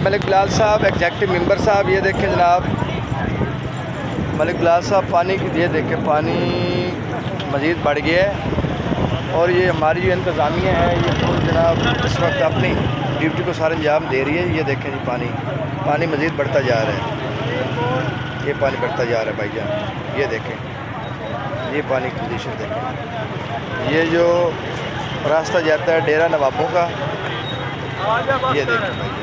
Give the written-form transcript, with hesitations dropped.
मलिक बिलाल साहब executive member साहब, ये देखें जनाब मलिक बिलाल साहब पानी की, ये देखें पानी मज़ीद बढ़ गया है। और ये हमारी जो इंतज़ामिया है ये तो जनाब इस वक्त अपनी ड्यूटी को सारा अंजाम दे रही है। ये देखें जी पानी मज़ीद बढ़ता जा रहा है, ये पानी बढ़ता जा रहा है भाईजान। ये देखें ये पानी की पोजीशन देखें, ये जो रास्ता जाता है डेरा नवाबों का, ये देखें भाई।